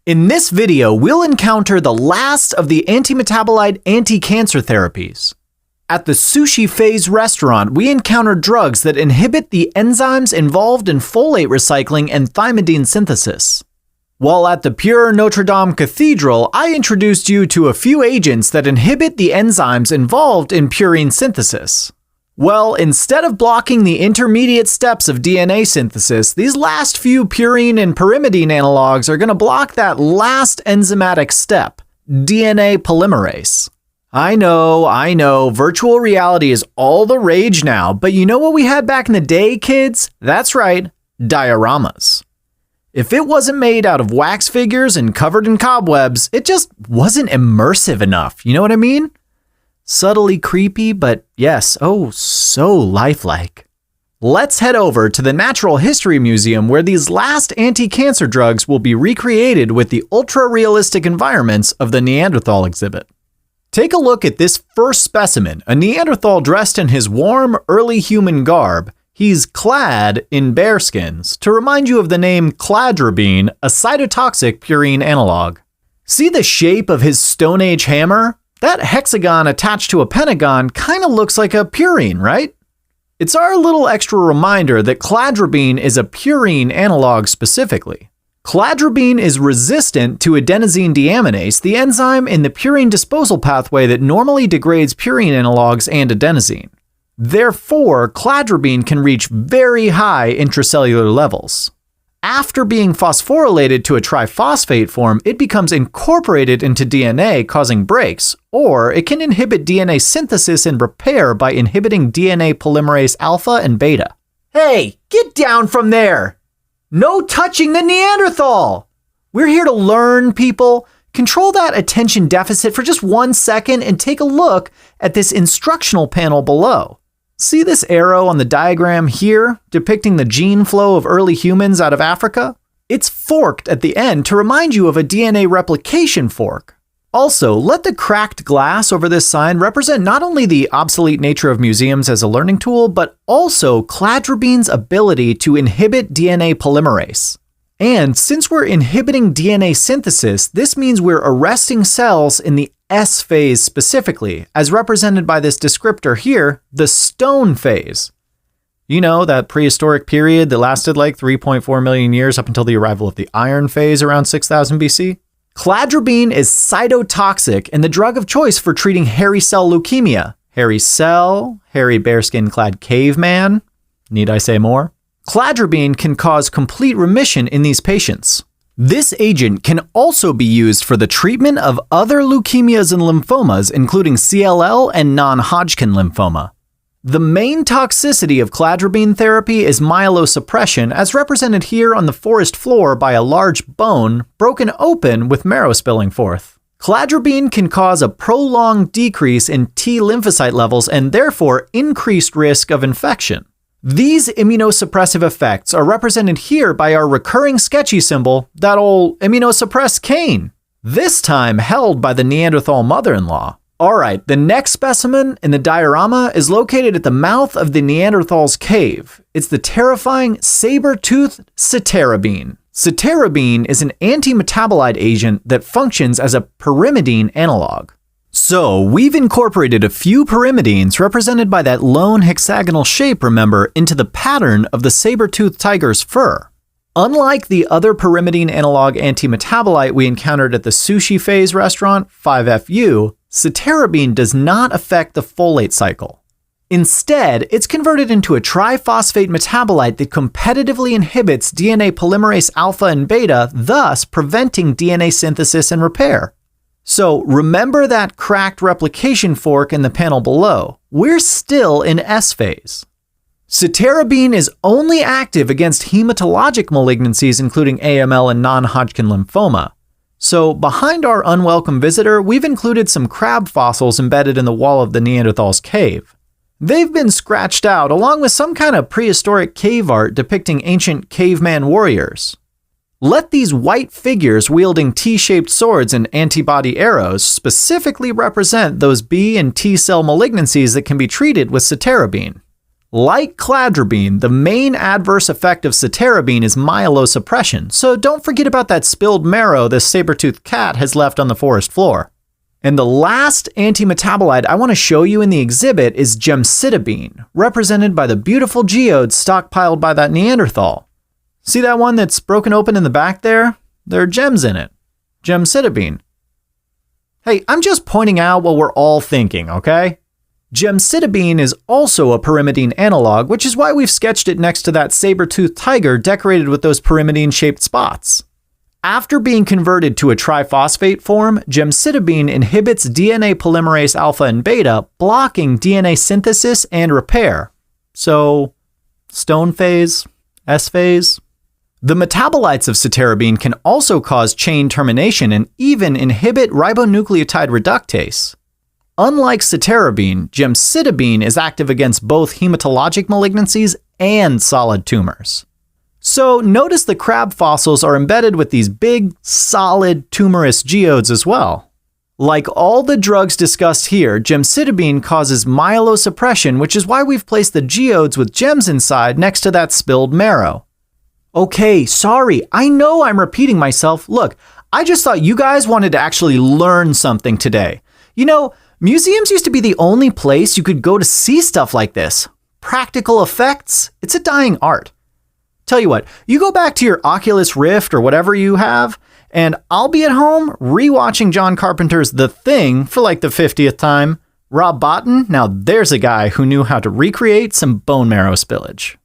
In this video, we'll encounter the last of the antimetabolite anti-cancer therapies. At the Sushi Phase restaurant, we encounter drugs that inhibit the enzymes involved in folate recycling and thymidine synthesis. While at the Pure Notre Dame Cathedral, I introduced you to a few agents that inhibit the enzymes involved in purine synthesis. Well, instead of blocking the intermediate steps of DNA synthesis, these last few purine and pyrimidine analogs are going to block that last enzymatic step, DNA polymerase. I know, virtual reality is all the rage now, but you know what we had back in the day, kids? That's right, dioramas. If it wasn't made out of wax figures and covered in cobwebs, it just wasn't immersive enough, you know what I mean? Subtly creepy, but yes, oh, so lifelike. Let's head over to the Natural History Museum where these last anti-cancer drugs will be recreated with the ultra-realistic environments of the Neanderthal exhibit. Take a look at this first specimen, a Neanderthal dressed in his warm, early human garb. He's clad in bearskins, to remind you of the name Cladribine, a cytotoxic purine analog. See the shape of his Stone Age hammer? That hexagon attached to a pentagon kind of looks like a purine, right? It's our little extra reminder that cladribine is a purine analog specifically. Cladribine is resistant to adenosine deaminase, the enzyme in the purine disposal pathway that normally degrades purine analogs and adenosine. Therefore, cladribine can reach very high intracellular levels. After being phosphorylated to a triphosphate form, it becomes incorporated into DNA, causing breaks, or it can inhibit DNA synthesis and repair by inhibiting DNA polymerase alpha and beta. Hey, get down from there! No touching the Neanderthal! We're here to learn, people. Control that attention deficit for just 1 second and take a look at this instructional panel below. See this arrow on the diagram here, depicting the gene flow of early humans out of Africa? It's forked at the end to remind you of a DNA replication fork. Also, let the cracked glass over this sign represent not only the obsolete nature of museums as a learning tool, but also cladribine's ability to inhibit DNA polymerase. And since we're inhibiting DNA synthesis, this means we're arresting cells in the S phase specifically, as represented by this descriptor here, the stone phase. You know, that prehistoric period that lasted like 3.4 million years up until the arrival of the iron phase around 6000 BC. Cladribine is cytotoxic and the drug of choice for treating hairy cell leukemia. Hairy cell, hairy bearskin-clad caveman. Need I say more? Cladribine can cause complete remission in these patients. This agent can also be used for the treatment of other leukemias and lymphomas, including CLL and non-Hodgkin lymphoma. The main toxicity of cladribine therapy is myelosuppression, as represented here on the forest floor by a large bone broken open with marrow spilling forth. Cladribine can cause a prolonged decrease in T lymphocyte levels and therefore increased risk of infection. These immunosuppressive effects are represented here by our recurring sketchy symbol, that old immunosuppressed cane, this time held by the Neanderthal mother-in-law. Alright, the next specimen in the diorama is located at the mouth of the Neanderthal's cave. It's the terrifying saber-toothed cytarabine. Cytarabine is an anti-metabolite agent that functions as a pyrimidine analog. So, we've incorporated a few pyrimidines represented by that lone hexagonal shape, remember, into the pattern of the saber-toothed tiger's fur. Unlike the other pyrimidine analog antimetabolite we encountered at the Sushi Phase restaurant, 5FU, cytarabine does not affect the folate cycle. Instead, it's converted into a triphosphate metabolite that competitively inhibits DNA polymerase alpha and beta, thus preventing DNA synthesis and repair. So remember that cracked replication fork in the panel below. We're still in S phase. Cytarabine is only active against hematologic malignancies including AML and non-Hodgkin lymphoma. So behind our unwelcome visitor, we've included some crab fossils embedded in the wall of the Neanderthal's cave. They've been scratched out along with some kind of prehistoric cave art depicting ancient caveman warriors. Let these white figures wielding T-shaped swords and antibody arrows specifically represent those B and T cell malignancies that can be treated with cytarabine. Like cladribine, the main adverse effect of cytarabine is myelosuppression, so don't forget about that spilled marrow this saber-toothed cat has left on the forest floor. And the last antimetabolite I want to show you in the exhibit is gemcitabine, represented by the beautiful geodes stockpiled by that Neanderthal. See that one that's broken open in the back there? There are gems in it. Gemcitabine. Hey, I'm just pointing out what we're all thinking, okay? Gemcitabine is also a pyrimidine analog, which is why we've sketched it next to that saber-toothed tiger decorated with those pyrimidine-shaped spots. After being converted to a triphosphate form, gemcitabine inhibits DNA polymerase alpha and beta, blocking DNA synthesis and repair. So, stone phase, S phase. The metabolites of cytarabine can also cause chain termination and even inhibit ribonucleotide reductase. Unlike cytarabine, gemcitabine is active against both hematologic malignancies and solid tumors. So notice the crab fossils are embedded with these big, solid, tumorous geodes as well. Like all the drugs discussed here, gemcitabine causes myelosuppression, which is why we've placed the geodes with gems inside next to that spilled marrow. Okay, sorry, I know I'm repeating myself. Look, I just thought you guys wanted to actually learn something today. You know, museums used to be the only place you could go to see stuff like this. Practical effects, it's a dying art. Tell you what, you go back to your Oculus Rift or whatever you have, and I'll be at home rewatching John Carpenter's The Thing for like the 50th time. Rob Bottin, now there's a guy who knew how to recreate some bone marrow spillage.